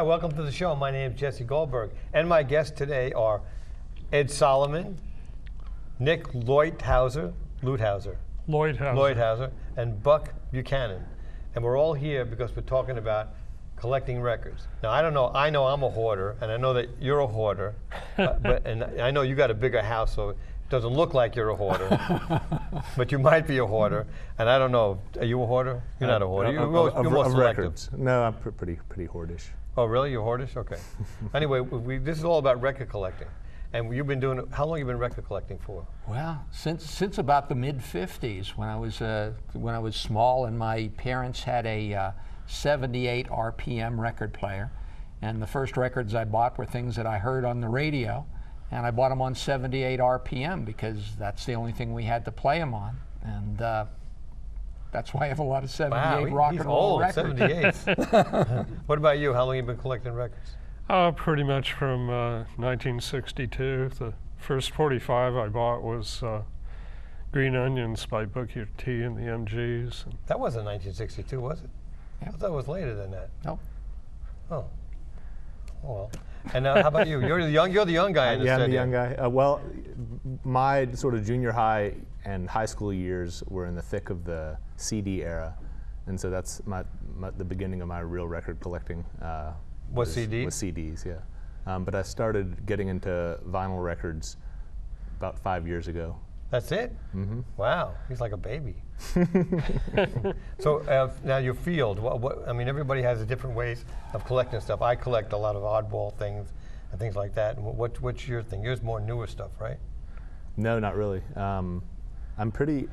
Hi, welcome to the show. My name is Jesse Goldberg, and my guests today are Ed Solomon, Nick Leuthauser, and Buck Buchanan. And we're all here because we're talking about collecting records. Now, I know I'm a hoarder, and I know that you're a hoarder, and I know you got a bigger house, so it doesn't look like you're a hoarder, but you might be a hoarder. And I don't know, are you a hoarder? You're not a hoarder. You're more selective. Records. No, I'm pretty hoardish. Oh, really? You're hoardish? Okay. Anyway, this is all about record collecting. And you've been doing it, how long have you been record collecting for? Well, since about the mid-50s, when I was small, and my parents had a 78 RPM record player, and the first records I bought were things that I heard on the radio, and I bought them on 78 RPM because that's the only thing we had to play them on, and that's why I have a lot of 78 rock and roll records. 78. What about you? How long have you been collecting records? Pretty much from 1962. The first 45 I bought was Green Onions by Booker T and the MGs. That wasn't 1962, was it? Yep. I thought it was later than that. Nope. Oh. Oh well. And how about you? You're the young guy in the Yeah, studio. I'm the young guy. Well, my sort of junior high and high school years were in the thick of the CD era, and so that's the beginning of my real record collecting. Was CDs? Was CDs, yeah. But I started getting into vinyl records about 5 years ago. That's it? Mm-hmm. Wow, he's like a baby. So now your field, I mean, everybody has different ways of collecting stuff. I collect a lot of oddball things and things like that. And what's your thing? Yours more newer stuff, right? No, not really. I'm pretty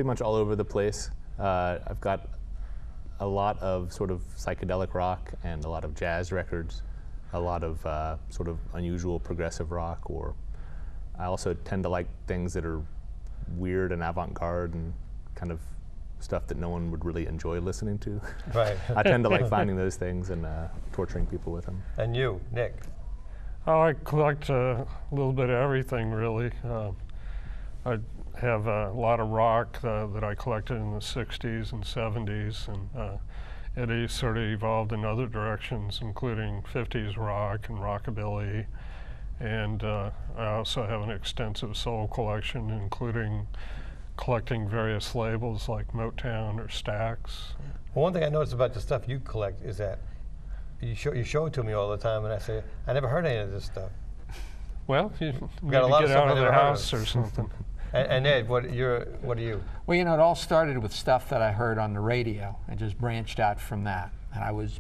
much all over the place. I've got a lot of sort of psychedelic rock and a lot of jazz records, a lot of sort of unusual progressive rock, or I also tend to like things that are weird and avant-garde and kind of stuff that no one would really enjoy listening to. Right. I tend to like finding those things and torturing people with them. And you, Nick? Oh, I collect a little bit of everything, really. I have a lot of rock that I collected in the 60s and 70s, and it sort of evolved in other directions, including 50s rock and rockabilly. And I also have an extensive soul collection, including collecting various labels like Motown or Stax. Well, one thing I noticed about the stuff you collect is that you show it to me all the time, and I say, I never heard any of this stuff. Well, you need got a lot to of get stuff out I of the never heard house of. or something. And Ed, what are you? Well, you know, it all started with stuff that I heard on the radio and just branched out from that. And I was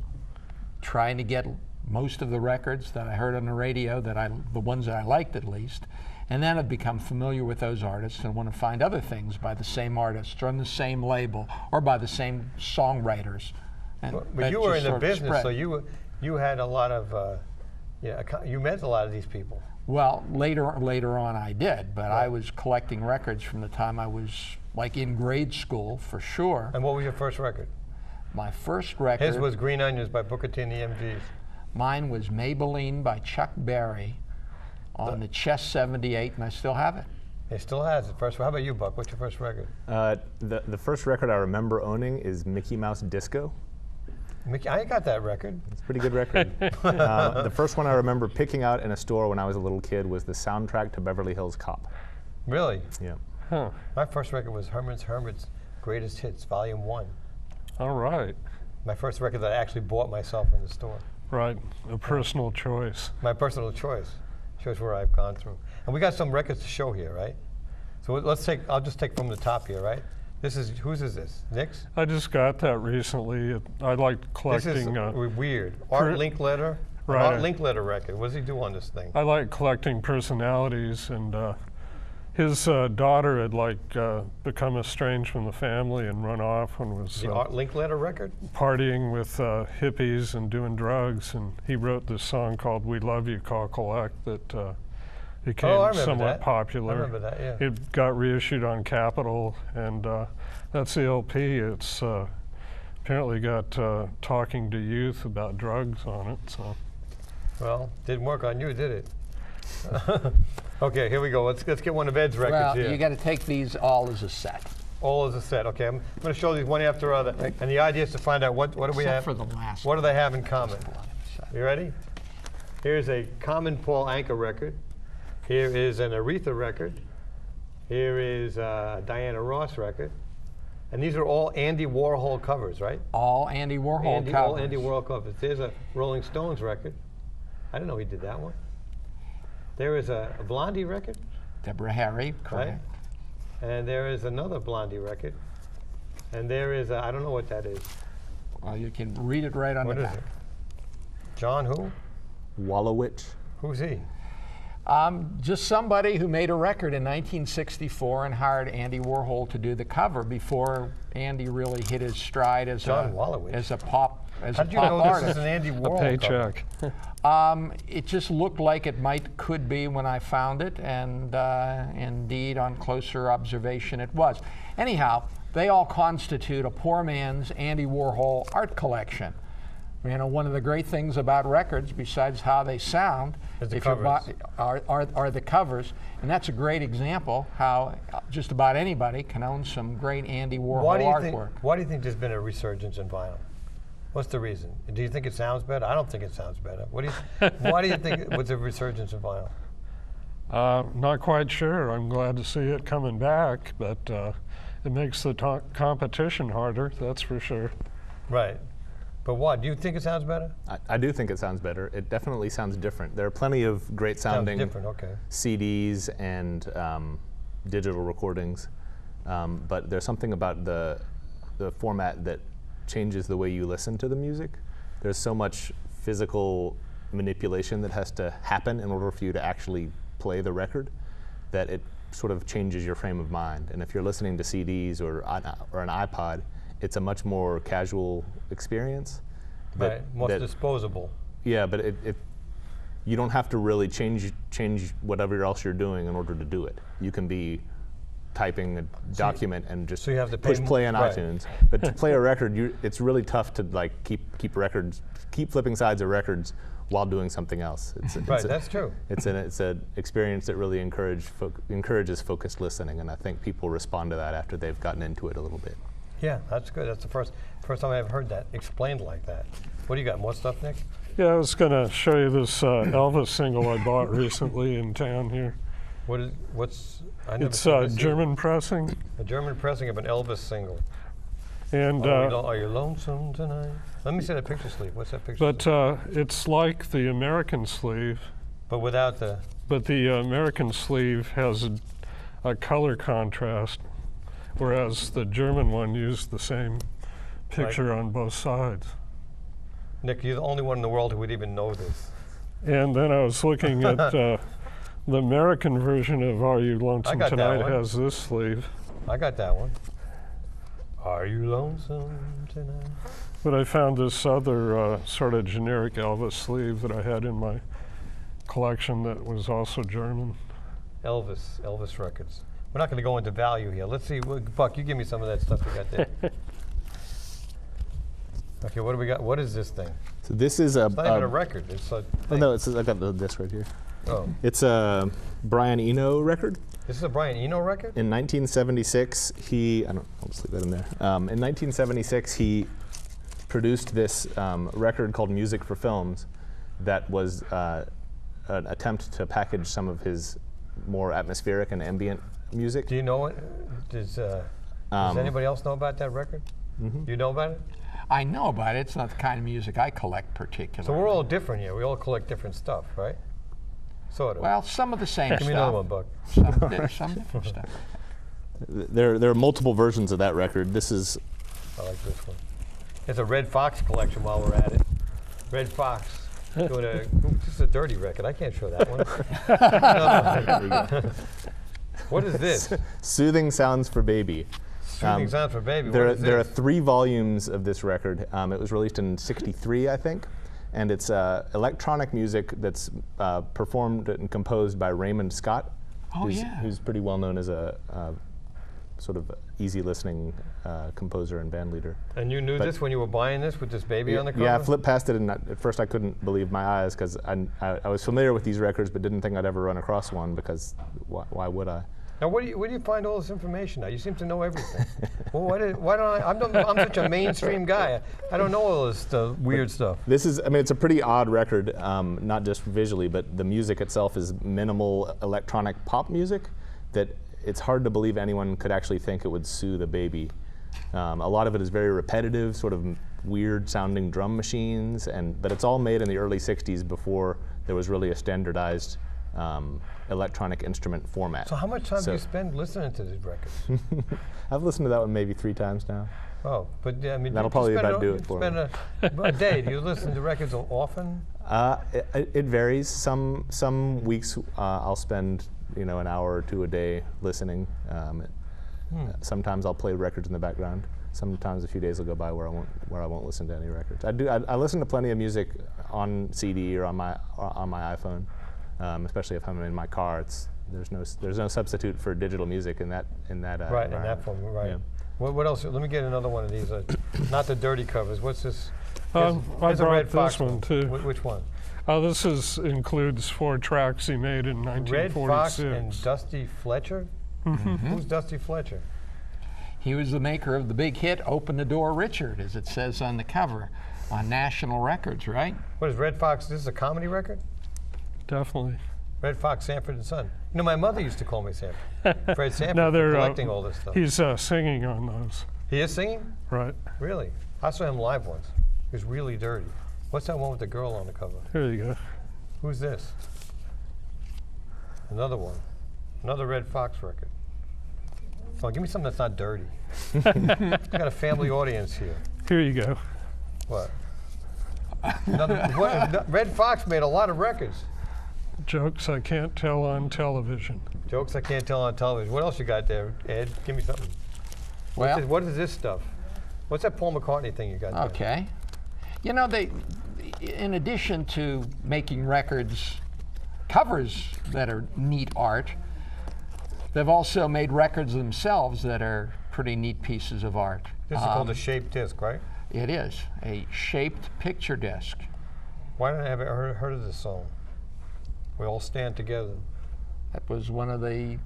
trying to get most of the records that I heard on the radio, the ones that I liked at least, and then I'd become familiar with those artists and want to find other things by the same artists or on the same label or by the same songwriters. And but you were in the business, spread. so you had a lot of, you met a lot of these people. Well, later on I did, but Right. I was collecting records from the time I was like in grade school for sure. And what was your first record? My first record. His was Green Onions by Booker T and the MGs. Mine was Maybelline by Chuck Berry on the Chess 78, and I still have it. He still has it. How about you, Buck? What's your first record? The first record I remember owning is Mickey Mouse Disco. Mickey, I got that record. It's a pretty good record. The first one I remember picking out in a store when I was a little kid was the soundtrack to Beverly Hills Cop. Really? Yeah. Huh. My first record was Herman's Greatest Hits, Volume 1. All right. My first record that I actually bought myself in the store. Right. A personal choice. My personal choice. Shows where I've gone through. And we got some records to show here, right? So I'll just take from the top here, right? Whose is this? Nick's? I just got that recently. I like collecting. This is weird. Art Linkletter? Right. Art Linkletter record. What does he do on this thing? I like collecting personalities, and his daughter had become estranged from the family and run off and was The Art Linkletter record? partying with hippies and doing drugs, and he wrote this song called "We Love You, Call Collect" that became somewhat popular. I remember that, yeah. It got reissued on Capitol, and that's the LP. It's apparently got Talking to Youth about drugs on it. So, well, didn't work on you, did it? Okay, here we go. Let's get one of Ed's records Well, here. you got to take these all as a set. All as a set. Okay, I'm going to show these one after other, and the idea is to find out what do we have. Except for the last What do they have in common? one. You ready? Here's a Common Paul Anka record. Here is an Aretha record. Here is a Diana Ross record. And these are all Andy Warhol covers, right? All Andy Warhol covers. All Andy Warhol covers. There's a Rolling Stones record. I didn't know he did that one. There is a Blondie record. Deborah Harry, correct. Right? And there is another Blondie record. And there is I don't know what that is. Well, you can read it right on What the is back. it? John who? Wallowitch. Who's he? Just somebody who made a record in 1964 and hired Andy Warhol to do the cover before Andy really hit his stride as John Wallowitch. as a pop How did you know artist. this is an Andy A Warhol paycheck. It just looked like it could be when I found it, and indeed, on closer observation, it was. Anyhow, they all constitute a poor man's Andy Warhol art collection. You know, one of the great things about records, besides how they sound, Is the if you covers. are the covers, and that's a great example how just about anybody can own some great Andy Warhol artwork. Why do you think there's been a resurgence in vinyl? What's the reason? Do you think it sounds better? I don't think it sounds better. What do you? Why do you think it was a resurgence in vinyl? Not quite sure. I'm glad to see it coming back, but it makes the competition harder, that's for sure. Right. But what? Do you think it sounds better? I do think it sounds better. It definitely sounds different. There are plenty of great sounding Sounds different, okay. CDs and digital recordings, but there's something about the format that changes the way you listen to the music. There's so much physical manipulation that has to happen in order for you to actually play the record that it sort of changes your frame of mind. And if you're listening to CDs or an iPod, it's a much more casual experience. Right. More disposable. Yeah, but you don't have to really change whatever else you're doing in order to do it. You can be typing a document and just so you have to push pay play on right. iTunes. But to play a record, it's really tough to like keep flipping sides of records while doing something else. Right, that's true. It's an experience that really encourages focused listening, and I think people respond to that after they've gotten into it a little bit. Yeah, that's good. That's the first time I've heard that explained like that. What do you got? More stuff, Nick? Yeah, I was going to show you this Elvis single I bought recently in town here. What's? I never It's seen this German pressing, a German pressing of an Elvis single. and Are you lonesome tonight? Let me see that picture sleeve. What's that picture? but it's like the American sleeve, But without the. but the American sleeve has a color contrast, whereas the German one used the same picture on both sides. Nick, you're the only one in the world who would even know this. And then I was looking at the American version of Are You Lonesome got that Tonight one. has this sleeve. I got that one. Are you lonesome tonight? But I found this other sort of generic Elvis sleeve that I had in my collection that was also German. Elvis records. We're not going to go into value here. Let's see, Buck, you give me some of that stuff you got there. Okay, what do we got? What is this thing? So this is It's not even a record. It's a oh, thing. no, I got the disc right here. Oh. It's a Brian Eno record. This is a Brian Eno record? In 1976, I'll just leave that in there. In 1976, he produced this record called Music for Films that was an attempt to package some of his more atmospheric and ambient music. Do you know it? Does anybody else know about that record? Mm-hmm. You know about it? I know about it. It's not the kind of music I collect particularly. So we're all different here. We all collect different stuff, right? Sort of. Well, some of the same Give stuff. me another one, Buck. Some different stuff. There are multiple versions of that record. This is I like this one. It's a Red Fox collection while we're at it. Red Fox. Doing this is a dirty record. I can't show that one. What is this? Soothing Sounds for Baby. Soothing Sounds for Baby. There What is are this? 3 volumes of this record. It was released in '63, I think, and it's electronic music that's performed and composed by Raymond Scott, who's pretty well known as a sort of easy listening composer and band leader. And you knew this when you were buying this with this baby on the cover? Yeah, I flipped past it, and at first I couldn't believe my eyes because I was familiar with these records but didn't think I'd ever run across one because why would I? Now, where do you find all this information? Now, you seem to know everything. Well, why don't I'm such a mainstream guy. I don't know all this weird stuff. This is, I mean, it's a pretty odd record, not just visually, but the music itself is minimal electronic pop music that it's hard to believe anyone could actually think it would soothe a baby. A lot of it is very repetitive, sort of weird sounding drum machines, but it's all made in the early 60s before there was really a standardized electronic instrument format. So how much time do you spend listening to these records? I've listened to that one maybe 3 times now. Oh, but I mean, that'll probably about do it for me. A day. Do you listen to records often? It varies. Some weeks I'll spend an hour or 2 a day listening. Sometimes I'll play records in the background. Sometimes a few days will go by where I won't listen to any records. I listen to plenty of music on CD or on my iPhone, especially if I'm in my car. There's no substitute for digital music in that right, in that form, right. Yeah. What else? Let me get another one of these. Not the dirty covers. What's this? I There's a Red brought Fox this one too. Which one? This includes 4 tracks he made in 1946. Red Fox and Dusty Fletcher? Who's Dusty Fletcher? He was the maker of the big hit "Open the Door, Richard," as it says on the cover, on National Records, right? What is Red Fox? This is a comedy record? Definitely. Red Fox, Sanford and Son. You know, my mother used to call me Sanford. Fred Sanford, No, they're collecting all this stuff. He's singing on those. He is singing? Right. Really? I saw him live once. He was really dirty. What's that one with the girl on the cover? Here you go. Who's this? Another one. Another Red Fox record. Come on, give me something that's not dirty. I got a family audience here. Here you go. What? Red Fox made a lot of records. Jokes I can't tell on television. Jokes I can't tell on television. What else you got there, Ed? Give me something. Well, what is this stuff? What's that Paul McCartney thing you got there? Okay. You know, in addition to making covers that are neat art, they've also made records themselves that are pretty neat pieces of art. This is called a shaped disc, right? It is a shaped picture disc. Why don't I have heard of this song? We all stand together. That was one of the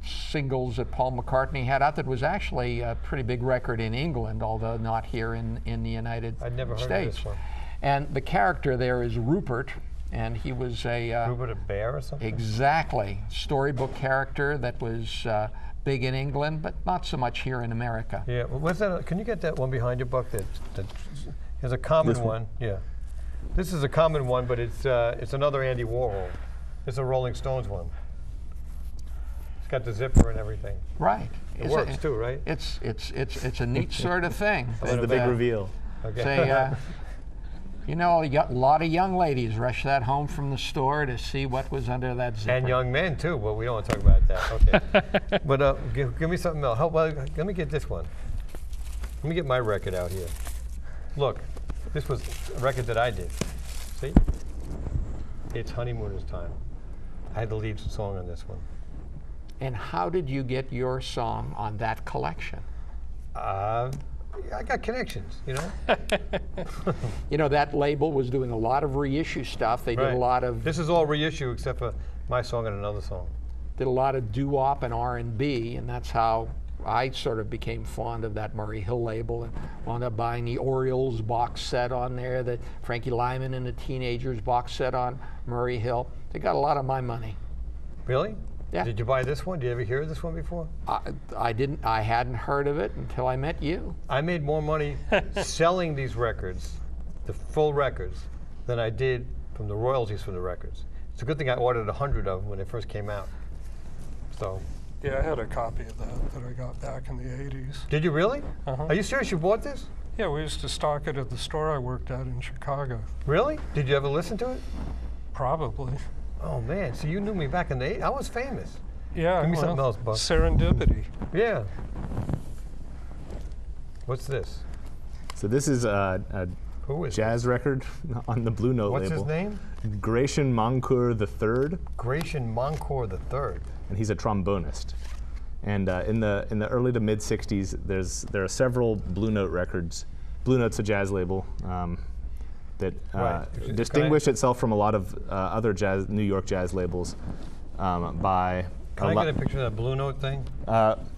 singles that Paul McCartney had out that was actually a pretty big record in England, although not here in the United States. I'd never heard of this one. And the character there is Rupert, and he was Rupert a bear or something? Exactly. Storybook character that was big in England, but not so much here in America. Yeah. Well, what's that? Can you get that one behind you, Buck? There's a common one. Yeah. This is a common one, but it's another Andy Warhol. It's a Rolling Stones one. It's got the zipper and everything. Right. It works too, right? It's a neat sort of thing. And the big reveal. Okay. Say, you know, a lot of young ladies rush that home from the store to see what was under that zipper. And young men too, but we don't want to talk about that. Okay. But give me something else. Let me get this one. Let me get my record out here. Look, this was a record that I did. See? It's Honeymooners Time. I had the lead song on this one. And how did you get your song on that collection? I got connections, you know? You know, that label was doing a lot of reissue stuff. They did a lot of... This is all reissue except for my song and another song. Did a lot of doo-wop and R&B, and that's how I sort of became fond of that Murray Hill label and wound up buying the Orioles box set on there, the Frankie Lyman and the Teenagers box set on Murray Hill. They got a lot of my money. Really? Yeah. Did you buy this one? Did you ever hear this one before? I didn't. I hadn't heard of it until I met you. I made more money selling these records, the full records, than I did from the royalties from the records. It's a good thing I ordered 100 of them when they first came out. So. Yeah, I had a copy of that I got back in the 80s. Did you really? Uh-huh. Are you serious? You bought this? Yeah, we used to stock it at the store I worked at in Chicago. Really? Did you ever listen to it? Probably. Oh man, so you knew me back in the 80s. I was famous. Yeah. Give me something else, Buck. Serendipity. Yeah. What's this? So this is a Who is jazz record on the Blue Note What's label. his name? Gratian Moncour III. Gratian Moncour III. And he's a trombonist. And in the early to mid '60s, there are several Blue Note records. Blue Note's a jazz label that Right. distinguished itself from a lot of other New York jazz labels by Can I get a picture of that Blue Note thing?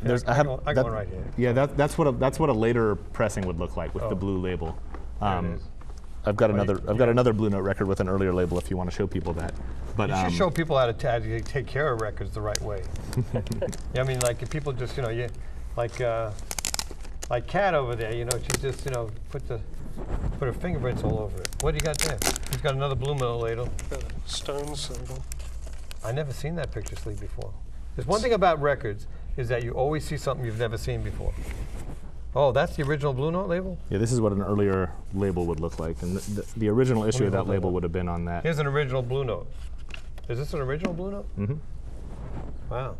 There's, I got one right here. Yeah, that's what a later pressing would look like with the blue label. There it is. I've got another Blue Note record with an earlier label if you want to show people that. But You should show people how to take care of records the right way. Yeah, I mean, like if people just, like Kat over there, she just, put her fingerprints all over it. What do you got there? He's got another Blue Note ladle. Stone symbol. I never seen that picture sleeve before. There's one thing about records is that you always see something you've never seen before. Oh, that's the original Blue Note label? yeah, this is what an earlier label would look like, and the original issue of that label would have been on that. Here's an original Blue Note. Is this an original Blue Note? Mm-hmm. Wow.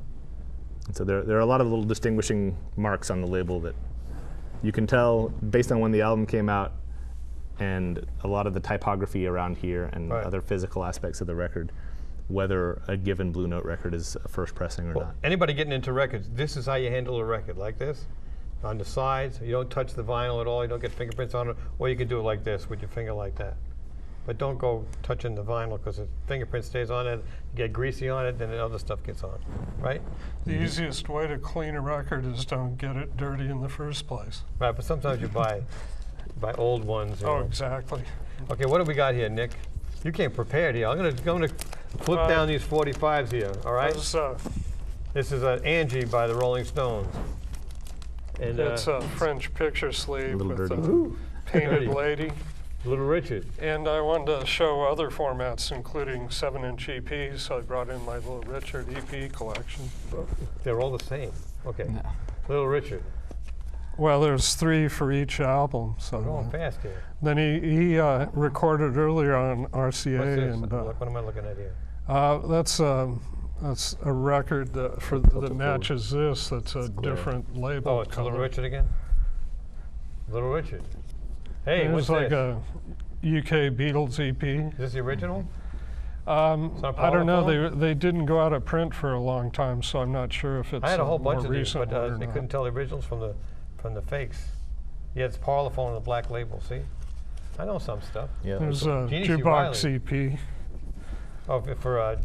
And so there are a lot of little distinguishing marks on the label that you can tell based on when the album came out and a lot of the typography around here and other physical aspects of the record, whether a given Blue Note record is a first pressing or not. Anybody getting into records, this is how you handle a record, like this. On the sides, you don't touch the vinyl at all, you don't get fingerprints on it, or you can do it like this with your finger like that. But don't go touching the vinyl because the fingerprint stays on it, you get greasy on it, then the other stuff gets on, right? The easiest way to clean a record is don't get it dirty in the first place. Right, but sometimes you buy old ones. Oh, exactly. Okay, what do we got here, Nick? You came prepared here. I'm gonna flip down these 45s here, all right? This is Angie by the Rolling Stones. And it's a French picture sleeve with dirty. a painted lady. Little Richard. And I wanted to show other formats, including 7-inch EPs, so I brought in my Little Richard EP collection. They're all the same. Okay. No. Little Richard. Well, there's 3 for each album. So We're going fast here. then he recorded earlier on RCA. What's this? And What am I looking at here? that's a record that matches this. That's a different label. Oh, it's color. Little Richard again? Little Richard. Hey, It what's was like this? a UK Beatles EP. Is this the original? I don't know. Polyphone? They didn't go out of print for a long time, so I'm not sure if it's I had a whole bunch more of these, recent but one or they not. couldn't tell the originals from the fakes. Yeah, it's Parlophone on the black label, see? I know some stuff. Yeah, There's a Jeannie C. jukebox Riley. EP. Oh, for I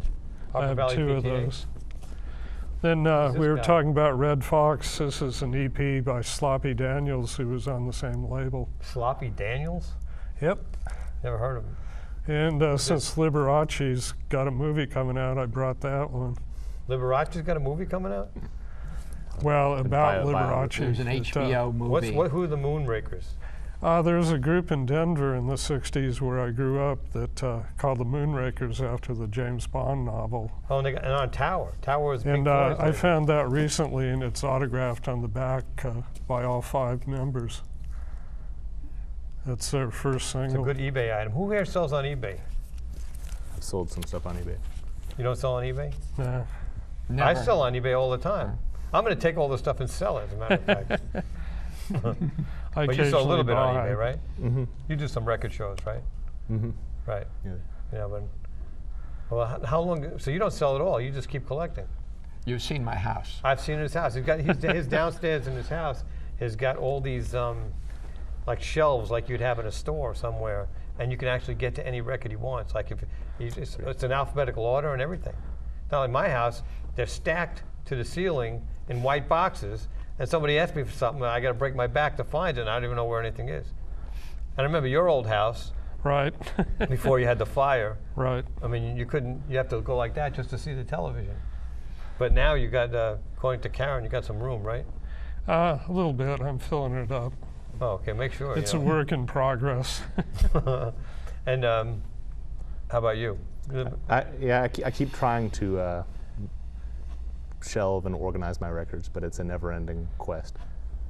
Upper have Valley 2 of PTA? those. Then Who's this we were guy? talking about Red Fox. This is an EP by Sloppy Daniels, who was on the same label. Sloppy Daniels? Yep. Never heard of him. And since Liberace's got a movie coming out, I brought that one. Liberace's got a movie coming out? Well, about biography. Liberace. There's an HBO movie. Who are the Moonrakers? There's a group in Denver in the 60s where I grew up that called the Moonrakers after the James Bond novel. Oh, and on Tower. Tower is Pink And Floyd's I label. found that recently, and it's autographed on the back by all 5 members. That's their first It's a single. good eBay item. Who here sells on eBay? I've sold some stuff on eBay. You don't sell on eBay? Nah. I Never. sell on eBay all the time. I'm going to take all this stuff and sell it, as a matter of fact. I But you sell a little bit on buy. eBay, right? Mm-hmm. You do some record shows, right? Mm-hmm. Right. Yeah. Yeah, but well, how long? So you don't sell at all? You just keep collecting? You've seen my house. I've seen his house. He's got his downstairs in his house has got all these like shelves, like you'd have in a store somewhere, and you can actually get to any record he wants. Like if it's an alphabetical order and everything. Now in my house, they're stacked to the ceiling in white boxes, and somebody asked me for something, and I got to break my back to find it, and I don't even know where anything is. And I remember your old house Right. before you had the fire. Right. I mean, you have to go like that just to see the television. But now you got, according to Karen, you got some room, right? A little bit. I'm filling it up. Oh, okay, make sure. It's a work in progress. And how about you? I keep trying to shelve and organize my records, but it's a never-ending quest.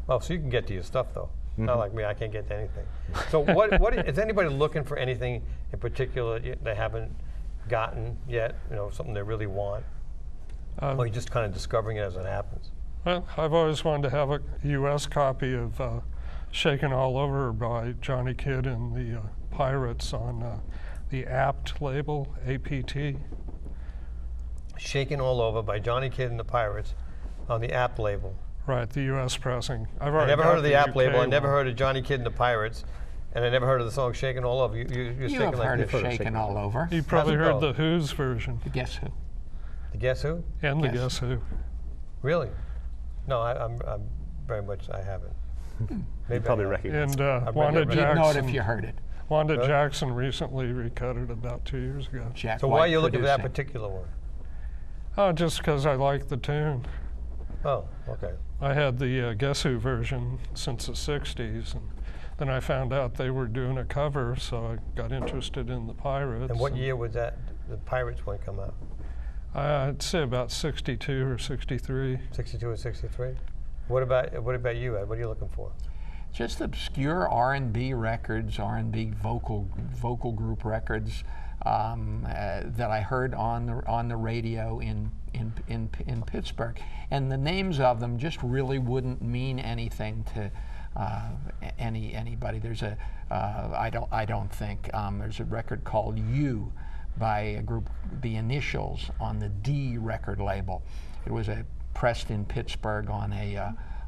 Oh, so you can get to your stuff though. Not like me, I can't get to anything. So what is anybody looking for anything in particular they haven't gotten yet? You know, something they really want, or you're just kind of discovering it as it happens. Well, I've always wanted to have a U.S. copy of Shaken All Over by Johnny Kidd and the Pirates on the Apt label, APT. Shaken All Over by Johnny Kidd and the Pirates on the Apt label. Right, the U.S. pressing. I've I already never got heard of the Apt UK label. I never one. heard of Johnny Kidd and the Pirates, and I never heard of the song Shaken All Over. You're You shaking have like heard this. of Shaken All Over. You probably How's it heard go? the Who's version. Guess who? The Guess Who? And the Yes. Guess Who. Really? No, I'm very much, I haven't. You probably I have. recognize And it. read Wanda that right. You'd know it if Jackson. you heard it. Wanda Really? Jackson recently recut it about 2 years ago. Jack So why are White you looking for that producing. particular one? Oh, just because I like the tune. Oh, okay. I had the Guess Who version since the 60s, and then I found out they were doing a cover, so I got interested in the Pirates. And what year was that, the Pirates one come out? I'd say about 62 or 63. 62 or 63? What about you, Ed? What are you looking for? Just obscure R&B records, R&B vocal group records that I heard on the radio in Pittsburgh, and the names of them just really wouldn't mean anything to anybody. There's I don't think there's a record called "You" by a group, the Initials, on the D record label. It was pressed in Pittsburgh on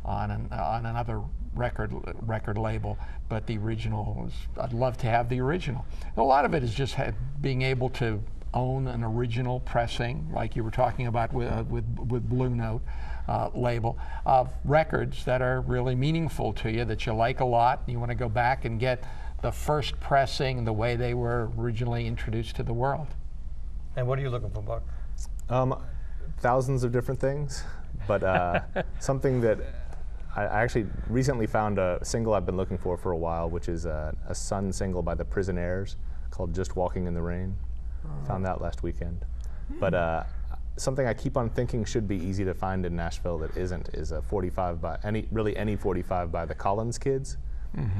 another record label, but the original was, I'd love to have the original. A lot of it is just being able to own an original pressing, like you were talking about with Blue Note label, of records that are really meaningful to you, that you like a lot. You want to go back and get the first pressing the way they were originally introduced to the world. And what are you looking for, Buck? Thousands of different things, but something that I actually recently found a single I've been looking for a while, which is a Sun single by the Prisonaires called "Just Walking in the Rain." Found that last weekend. But something I keep on thinking should be easy to find in Nashville that isn't is a 45 by any 45 by the Collins Kids,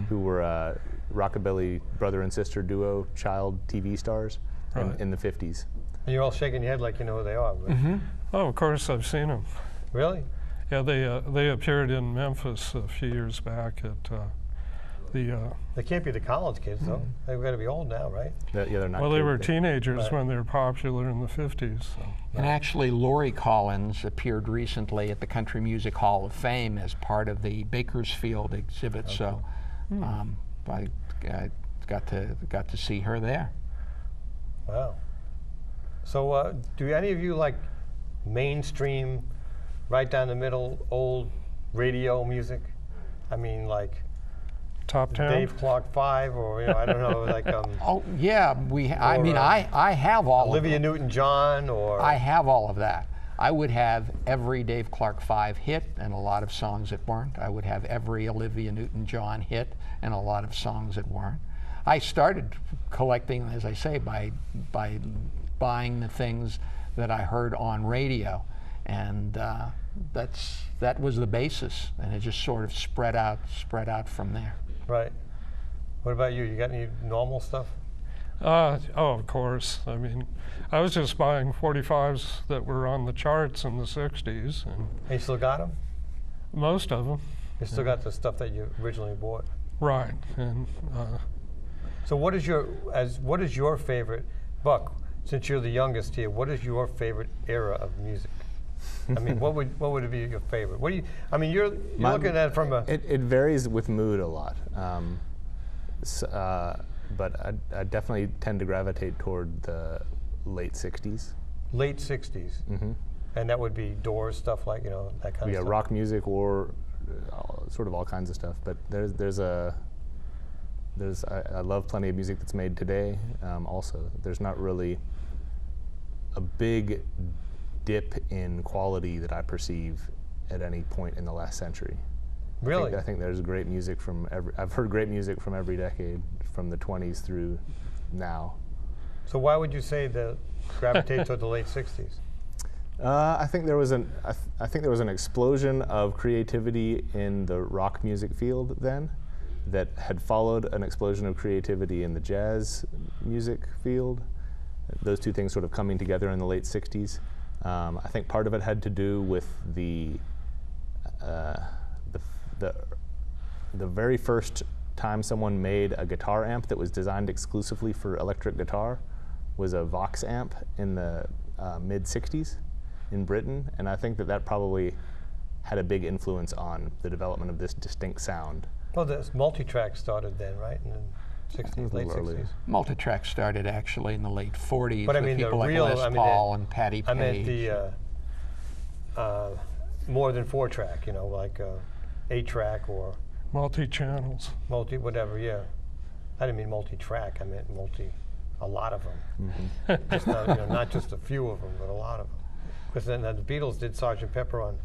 who were a rockabilly brother and sister duo, child TV stars in the 50s. And you're all shaking your head like you know who they are. But Oh, of course, I've seen them. Really? Yeah, they appeared in Memphis a few years back at the. They can't be the Collins Kids, though. They've got to be old now, right? They're not Well, they kids, were but- teenagers Right. when they were popular in the 50s. So. And actually, Lori Collins appeared recently at the Country Music Hall of Fame as part of the Bakersfield exhibit. Okay. So I got to see her there. Wow. So do any of you like mainstream, right down the middle, old radio music? I mean, like Top 10? Dave Clark 5, or I don't know, like Oh yeah, I mean, Or, I have all Olivia of them. Newton-John, or I have all of that. I would have every Dave Clark 5 hit and a lot of songs that weren't. I would have every Olivia Newton-John hit and a lot of songs that weren't. I started collecting, as I say, by buying the things that I heard on radio, and that was the basis, and it just sort of spread out from there. Right. What about you? You got any normal stuff? Oh, of course. I mean, I was just buying 45s that were on the charts in the 60s, and And you still got them? most of them. You still got the stuff that you originally bought. Right. And So what is your favorite, Buck? Since you're the youngest here, what is your favorite era of music? I mean, what would be your favorite? What do you? I mean, you're looking at it from a. It varies with mood a lot, but I definitely tend to gravitate toward the late '60s. Late 60s. Mm-hmm. And that would be Doors stuff, like that kind of stuff. Rock music or sort of all kinds of stuff. But I love plenty of music that's made today. Also, there's not really a big dip in quality that I perceive at any point in the last century. Really? I think there's great music from I've heard great music from every decade, from the 20s through now. So why would you say that gravitate toward the late 60s? I think there was an explosion of creativity in the rock music field then, that had followed an explosion of creativity in the jazz music field. Those two things sort of coming together in the late 60s. I think part of it had to do with the very first time someone made a guitar amp that was designed exclusively for electric guitar was a Vox amp in the mid 60s in Britain, and I think that probably had a big influence on the development of this distinct sound. Well, this multi-track started then, right? And then 60s, late 60s. Multitrack started actually in the late 40s But I with mean, the people like real, Les I mean, Paul and Patti I Page. meant the more than 4-track, you know, like 8-track or Multi-channels. whatever, yeah. I didn't mean multi-track, I meant a lot of them. Just not, you know, not just a few of them, but a lot of them. Because then the Beatles did Sgt. Pepper on,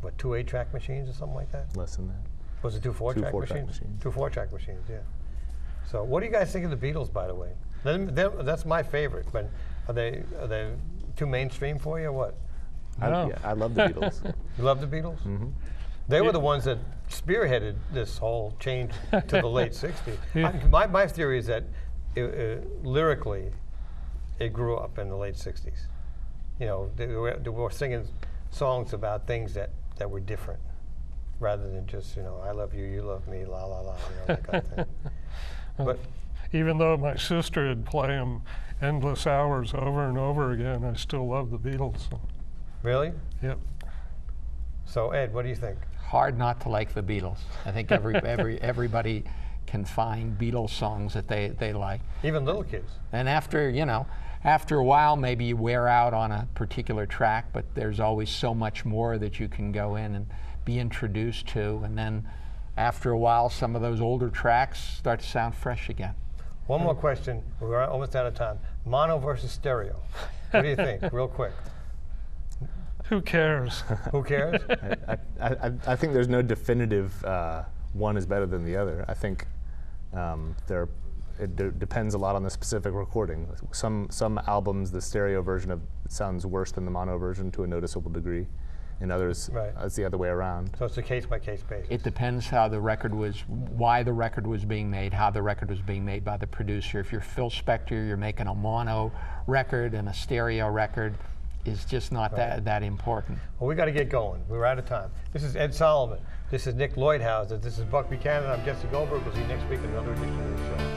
what, 2 8-track machines or something like that? Less than that. Was it 2 4-track 4-track machines? machines. 2 4-track machines, yeah. So what do you guys think of the Beatles, by the way? That's my favorite, but are they too mainstream for you or what? I love the Beatles. You love the Beatles? Mm-hmm. They were the ones that spearheaded this whole change to the late 60s. Yeah. My theory is that lyrically, it grew up in the late 60s. You know, they were singing songs about things that were different, rather than just, you know, I love you, you love me, la la la, you know, that kind of thing. But Even though my sister would play them endless hours over and over again, I still love the Beatles. really? Yep. So Ed, what do you think? Hard not to like the Beatles. I think everybody can find Beatles songs that they like. Even little kids. And after a while, maybe you wear out on a particular track, but there's always so much more that you can go in and be introduced to. And then after a while, some of those older tracks start to sound fresh again. One more question. We're almost out of time. Mono versus stereo. What do you think, real quick? Who cares? Who cares? I think there's no definitive one is better than the other. I think it depends a lot on the specific recording. Some albums, the stereo version sounds worse than the mono version to a noticeable degree. In others, Right. it's the other way around. So it's a case-by-case basis. It depends how the record was, why the record was being made, how the record was being made by the producer. If you're Phil Spector, you're making a mono record, and a stereo record is just not that important. Well, we got to get going. We're out of time. This is Ed Solomon. This is Nick Lloydhauser. This is Buck Buchanan. I'm Jesse Goldberg. We'll see you next week in another edition of the show.